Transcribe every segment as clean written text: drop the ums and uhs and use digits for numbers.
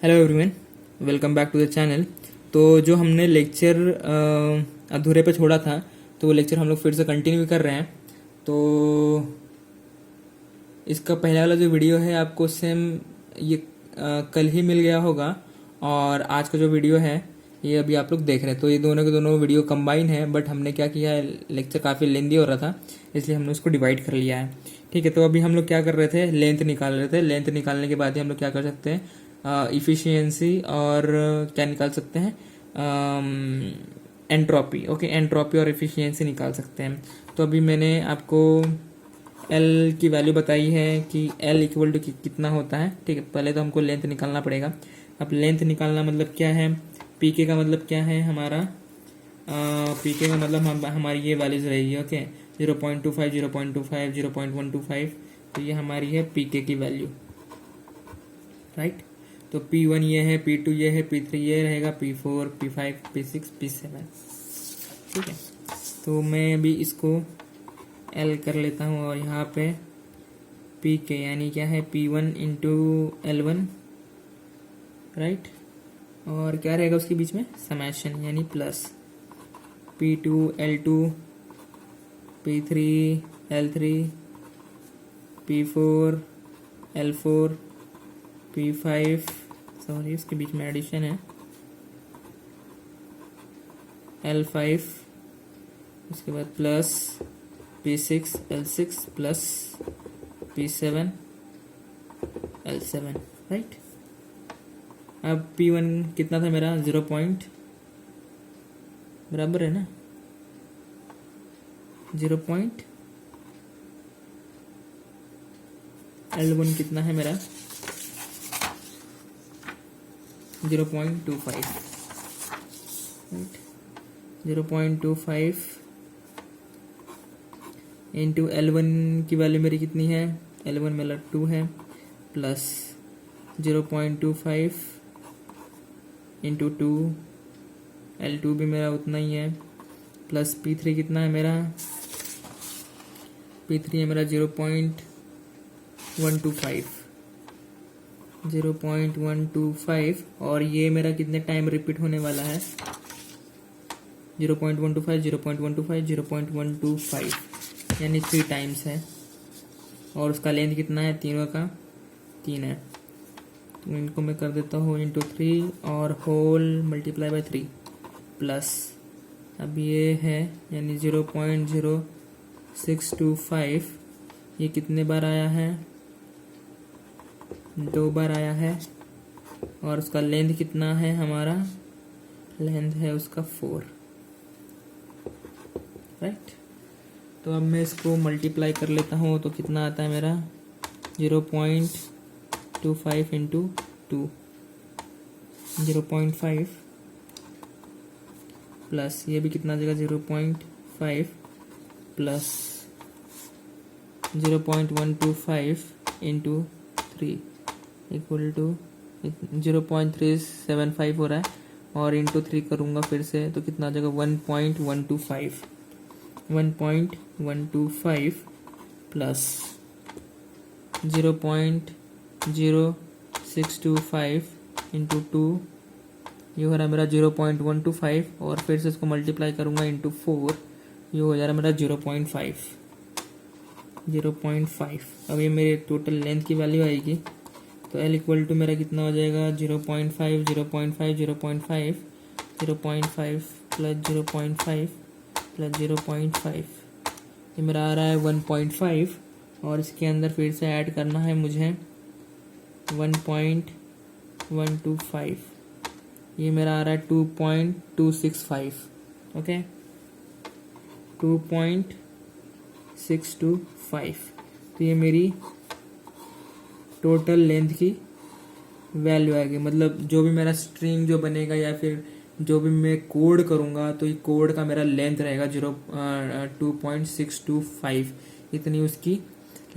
Hello everyone, welcome back to the channel. तो जो हमने लेक्चर अधूरे पे छोड़ा था, तो वो लेक्चर हम लोग फिर से कंटिन्यू कर रहे हैं। तो इसका पहला वाला जो वीडियो है आपको सेम ये कल ही मिल गया होगा, और आज का जो वीडियो है ये अभी आप लोग देख रहे हैं। तो ये दोनों के दोनों वीडियो कंबाइन है, बट हमने क्या किया है, लेक्चर काफ़ी लेंदी हो रहा था इसलिए हमने उसको डिवाइड कर लिया है। ठीक है, तो अभी हम लोग क्या कर रहे थे, लेंथ निकाल रहे थे। लेंथ निकालने के बाद ही हम लोग क्या कर सकते हैं, इफिशियंसी और क्या निकाल सकते हैं, एंट्रोपी। ओके, एंट्रोपी और इफिशियंसी निकाल सकते हैं। तो अभी मैंने आपको एल की वैल्यू बताई है कि एल इक्वल टू कितना होता है। ठीक है, पहले तो हमको लेंथ निकालना पड़ेगा। अब लेंथ निकालना मतलब क्या है, पी के का मतलब क्या है हमारा, पी के का मतलब हमारी ये वैल्यूज रहेगी। ओके, 0.25, 0.25, 0.125, तो ये हमारी है पी के की वैल्यू, राइट। तो P1 ये है, P2 ये है, P3 ये रहेगा, P4, P5, P6, P7। ठीक है, तो मैं अभी इसको L कर लेता हूँ और यहाँ पे पी के यानी क्या है, P1 इंटू L1, राइट। और क्या रहेगा उसके बीच में, समेशन यानी plus P2 L2, P3 L3, P4 L4, P5, sorry इसके बीच में एडिशन है, L5, उसके बाद plus P6 L6 plus P7 L7, right. अब P1 कितना था मेरा, 0 पॉइंट, बराबर है ना, 0 पॉइंट। L1 कितना है मेरा, 0.25, राइट। 0.25 इंटू L1 की वैल्यू मेरी कितनी है, L1 मेरा 2 है, प्लस 0.25 इंटू 2, L2 भी मेरा उतना ही है, प्लस P3 कितना है मेरा, P3 है मेरा 0.125, और ये मेरा कितने टाइम रिपीट होने वाला है, 0.125, 0.125, 0.125, यानी 3 टाइम्स है। और उसका लेंथ कितना है, तीनों का 3 है, तो इनको मैं कर देता हूँ इंटू 3 और होल मल्टीप्लाई बाय 3 प्लस, अब ये है यानी 0.0625, ये कितने बार आया है, 2 बार आया है। और उसका लेंथ कितना है, हमारा लेंथ है उसका 4, राइट। तो अब मैं इसको मल्टीप्लाई कर लेता हूँ, तो कितना आता है मेरा, 0.25 इंटू 2, 0.5 प्लस ये भी कितना आ जाएगा, 0.5 प्लस 0.125 इंटू 3 इक्वल टू 0.375 हो रहा है, और इंटू 3 करूँगा फिर से तो कितना आ जाएगा, 1.125 प्लस 0.0625 इंटू 2, ये हो रहा है मेरा 0.125, और फिर से इसको मल्टीप्लाई करूँगा इंटू 4, ये हो जा रहा है मेरा 0.5। अब ये मेरे टोटल लेंथ की वैल्यू आएगी। तो L इक्वल टू मेरा कितना हो जाएगा, 0.5, 0.5, 0.5, 0.5 प्लस 0.5 प्लस 0.5, ये मेरा आ रहा है 1.5, और इसके अंदर फिर से ऐड करना है मुझे 1.125, ये मेरा आ रहा है 2.265, ओके, 2.625। तो ये मेरी टोटल लेंथ की वैल्यू आएगी, मतलब जो भी मेरा स्ट्रिंग जो बनेगा या फिर जो भी मैं कोड करूँगा, तो ये कोड का मेरा लेंथ रहेगा 2.625, इतनी उसकी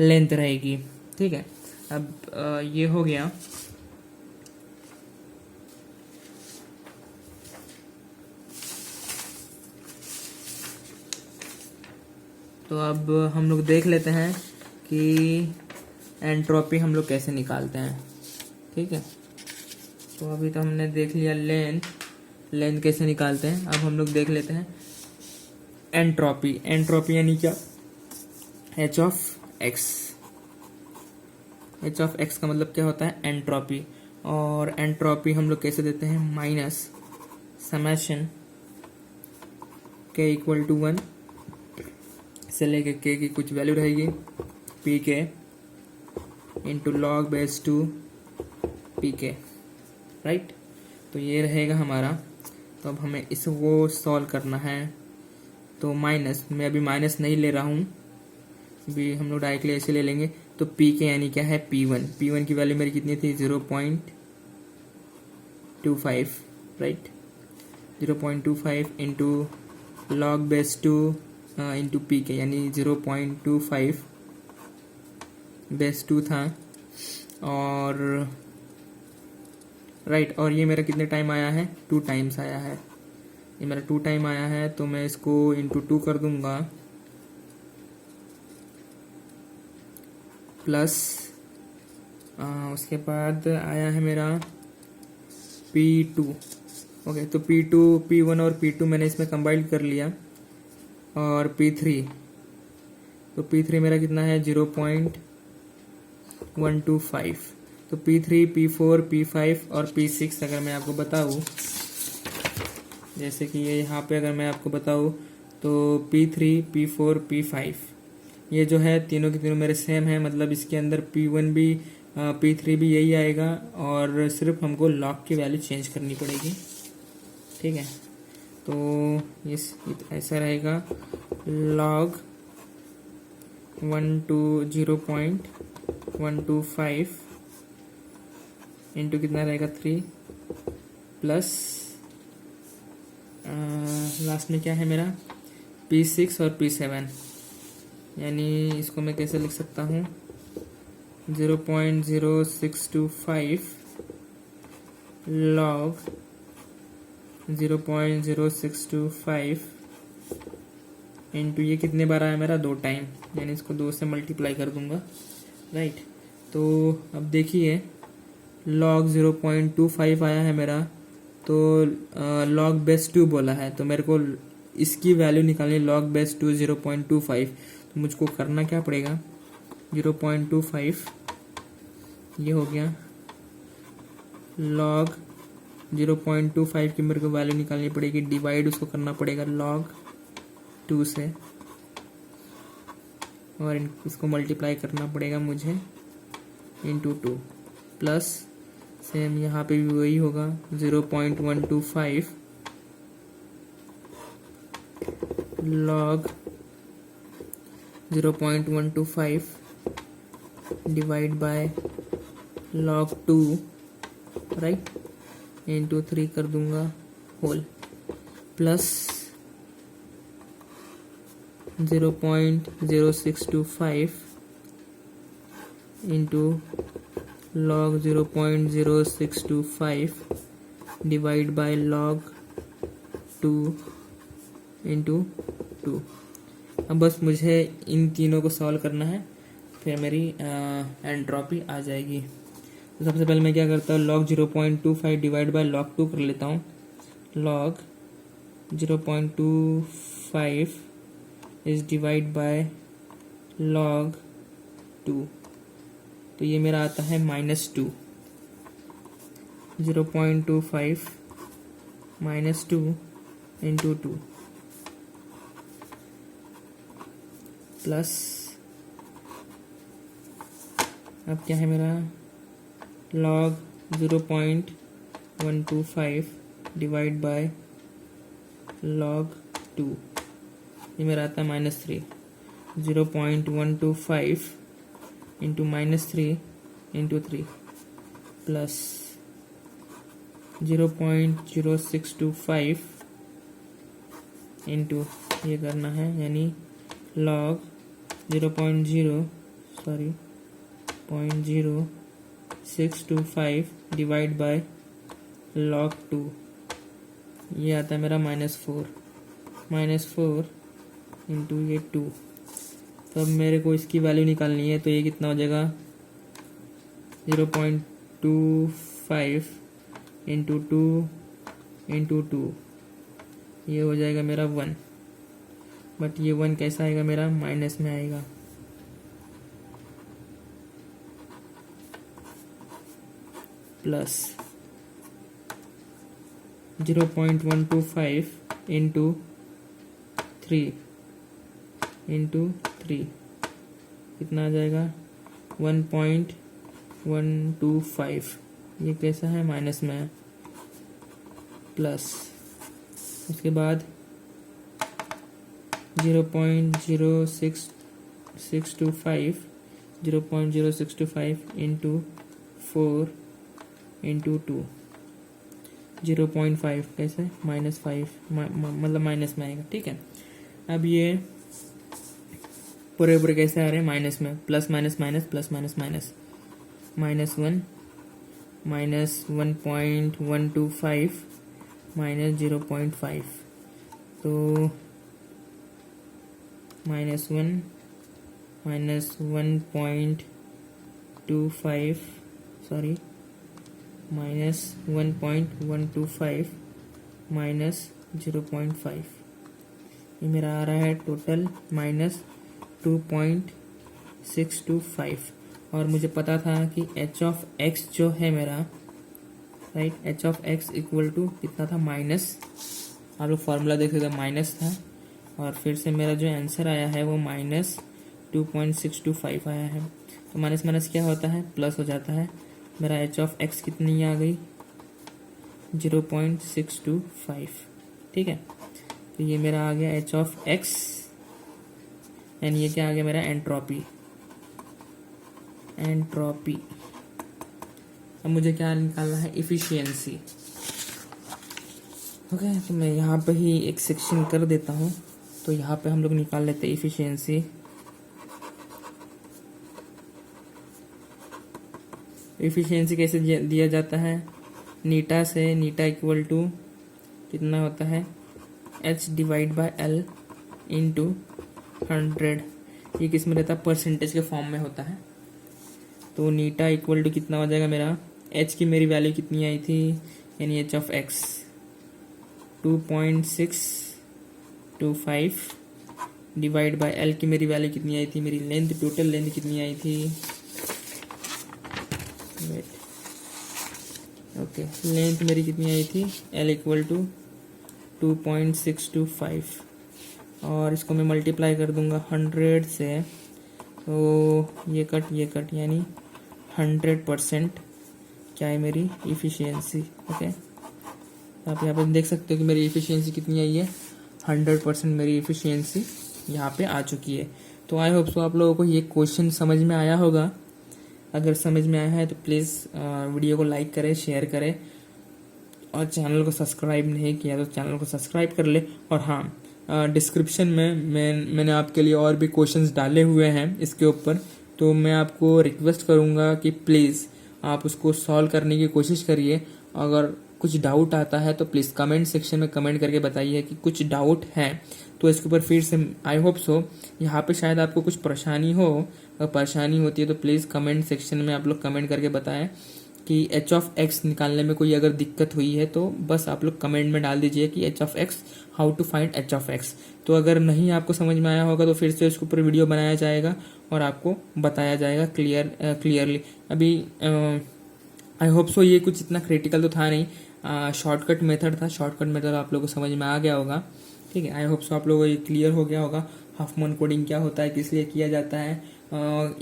लेंथ रहेगी। ठीक है, अब ये हो गया। तो अब हम लोग देख लेते हैं कि एंट्रोपी हम लोग कैसे निकालते हैं। ठीक है, तो अभी तो हमने देख लिया लेंथ कैसे निकालते हैं। अब हम लोग देख लेते हैं एंट्रोपी। एंट्रोपी यानी क्या, H of x. H of x का मतलब क्या होता है, एंट्रोपी। और एंट्रोपी हम लोग कैसे देते हैं, माइनस समेशन के इक्वल टू 1 से लेके के की कुछ वैल्यू रहेगी पी के इंटू लॉग बेस 2 पी के, राइट। तो ये रहेगा हमारा। तो अब हमें इसको सॉल्व करना है। तो माइनस, मैं अभी माइनस नहीं ले रहा हूँ, अभी हम लोग डायरेक्टली ऐसे ले लेंगे। तो पी के यानी क्या है, P1 की वैल्यू मेरी कितनी थी, 0.25, right. 0.25 into log base 2 into P के यानी 0.25 बेस 2 था। और राइट, और ये मेरा कितने टाइम आया है, 2 टाइम्स आया है। ये मेरा 2 टाइम आया है, तो मैं इसको इंटू 2 कर दूंगा, प्लस उसके बाद आया है मेरा P2। ओके, तो P1 और P2 मैंने इसमें कंबाइंड कर लिया। और P3, तो P3 मेरा कितना है, 0.125। तो P3, P4, P5 और P6 अगर मैं आपको बताऊँ, जैसे कि ये यहाँ पे अगर मैं आपको बताऊँ, तो P3, P4, P5 ये जो है तीनों के तीनों मेरे सेम है। मतलब इसके अंदर P1 भी P3 भी यही आएगा, और सिर्फ हमको लॉग की वैल्यू चेंज करनी पड़ेगी, ठीक है। तो इस ऐसा रहेगा, लॉग 0.125 इंटू कितना रहेगा 3 प्लस लास्ट में क्या है मेरा P6 और P7, यानी इसको मैं कैसे लिख सकता हूँ, 0.0625 लॉग 0.0625 इंटू ये कितने बार आया मेरा, 2 टाइम, यानी इसको 2 से मल्टीप्लाई कर दूंगा, राइट। तो अब देखिए लॉग 0.25 आया है मेरा, तो लॉग बेस 2 बोला है, तो मेरे को इसकी वैल्यू निकालनी, लॉग बेस 2 0.25। तो मुझको करना क्या पड़ेगा, 0.25 ये हो गया, लॉग 0.25 की मेरे को वैल्यू निकालनी पड़ेगी, डिवाइड उसको करना पड़ेगा log 2 से, और इसको मल्टीप्लाई करना पड़ेगा मुझे इंटू 2, प्लस सेम यहाँ पे भी वही होगा, 0.125 log 0.125 divide by log 2, right, into 3 कर दूंगा whole, plus 0.0625 into log 0.0625 divide by log 2 into 2। अब बस मुझे इन तीनों को सॉल्व करना है, फिर मेरी एंट्रोपी आ जाएगी। तो सबसे पहले मैं क्या करता हूँ, log 0.25 डिवाइड बाय log 2 कर लेता हूँ। log 0.25 is divide by log 2, तो ये मेरा आता है -2, 0.25 -2 इंटू 2 प्लस, अब क्या है मेरा, log 0.125 डिवाइड बाय log 2, ये मेरा आता है -3, 0.125 इंटू -3 इंटू 3 प्लस 0.0625 इंटू ये करना है, यानी log 0.0625 डिवाइड बाय log 2, ये आता है मेरा -4 इंटू ये 2। तो अब मेरे को इसकी वैल्यू निकालनी है, तो ये कितना हो जाएगा, 0.25 इंटू 2 इंटू 2, ये हो जाएगा मेरा 1, बट ये 1 कैसा आएगा मेरा, माइनस में आएगा। प्लस 0.125 इंटू 3 कितना आ जाएगा, 1.125, ये कैसा है, माइनस में है। प्लस उसके बाद 0.0625 इंटू 4 इंटू 2, 0.5 कैसे, -5, मतलब माइनस में आएगा। ठीक है, अब ये पूरे पूरे कैसे आ रहे हैं, माइनस में, plus minus minus, plus minus minus, -1 -1.125 -0.5, तो -1 -1.25, सॉरी, -1.125 -0.5, ये मेरा आ रहा है टोटल -2.625। और मुझे पता था कि h ऑफ x जो है मेरा, right, h of x equal to कितना था, माइनस, आप लोग फॉर्मूला देख रहे थे, माइनस था, और फिर से मेरा जो आंसर आया है वो -2.625 आया है। तो माइनस माइनस क्या होता है, प्लस हो जाता है। मेरा h ऑफ x कितनी आ गई, 0.625। ठीक है, तो ये मेरा आ गया h ऑफ x, एंड ये क्या आ गया मेरा, एंट्रोपी। अब मुझे क्या निकालना है, इफिशियंसी। ओके, तो मैं यहाँ पे ही एक सेक्शन कर देता हूँ। तो यहाँ पे हम लोग निकाल लेते हैं इफिशियंसी। इफिशियंसी कैसे दिया जाता है, नीटा से, नीटा इक्वल टू कितना होता है, h divide by l into 100। ये किस में रहता है, परसेंटेज के फॉर्म में होता है। तो नीटा इक्वल टू कितना हो जाएगा मेरा, h की मेरी वैल्यू कितनी आई थी, यानी h of x 2.625 divide by l की मेरी वैल्यू कितनी आई थी, मेरी लेंथ, टोटल लेंथ कितनी आई थी, ओके, लेंथ मेरी कितनी आई थी, l इक्वल टू 2.625, और इसको मैं मल्टीप्लाई कर दूंगा 100 से, तो ये कट यानी 100% क्या है मेरी इफिशियंसी। ओके, आप यहाँ पर देख सकते हो कि मेरी इफिशियंसी कितनी आई है, 100% मेरी इफिशियंसी यहाँ पे आ चुकी है। तो आई होप सो आप लोगों को ये क्वेश्चन समझ में आया होगा। अगर समझ में आया है तो प्लीज़ वीडियो को लाइक करें, शेयर करें, और चैनल को सब्सक्राइब नहीं किया तो चैनल को सब्सक्राइब कर ले। और हाँ, डिस्क्रिप्शन में मैंने आपके लिए और भी क्वेश्चंस डाले हुए हैं इसके ऊपर, तो मैं आपको रिक्वेस्ट करूँगा कि प्लीज़ आप उसको सॉल्व करने की कोशिश करिए। अगर कुछ डाउट आता है तो प्लीज़ कमेंट सेक्शन में कमेंट करके बताइए कि कुछ डाउट है, तो इसके ऊपर फिर से आई होप सो यहाँ पे शायद आपको कुछ परेशानी हो। अगर परेशानी होती है तो प्लीज़ कमेंट सेक्शन में आप लोग कमेंट करके बताएं कि h ऑफ x निकालने में कोई अगर दिक्कत हुई है तो बस आप लोग कमेंट में डाल दीजिए कि h of x, how to find h of x। तो अगर नहीं आपको समझ में आया होगा तो फिर से उसके ऊपर वीडियो बनाया जाएगा और आपको बताया जाएगा क्लियरली। अभी आई होप सो ये कुछ इतना क्रिटिकल तो था नहीं, शॉर्टकट मेथड था, शॉर्टकट मेथड आप लोगों को समझ में आ गया होगा। ठीक है, आई होप सो आप लोगों को ये क्लियर हो गया होगा हाफ मून कोडिंग क्या होता है, किस लिए किया जाता है,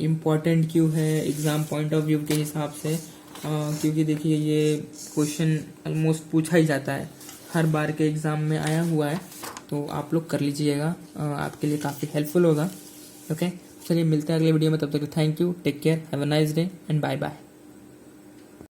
इम्पॉर्टेंट क्यों है एग्ज़ाम पॉइंट ऑफ व्यू के हिसाब से, क्योंकि देखिए ये क्वेश्चन ऑलमोस्ट पूछा ही जाता है, हर बार के एग्ज़ाम में आया हुआ है, तो आप लोग कर लीजिएगा, आपके लिए काफ़ी हेल्पफुल होगा। ओके, चलिए मिलते हैं अगले वीडियो में, तब तक thank you, take care, have a nice day and bye bye.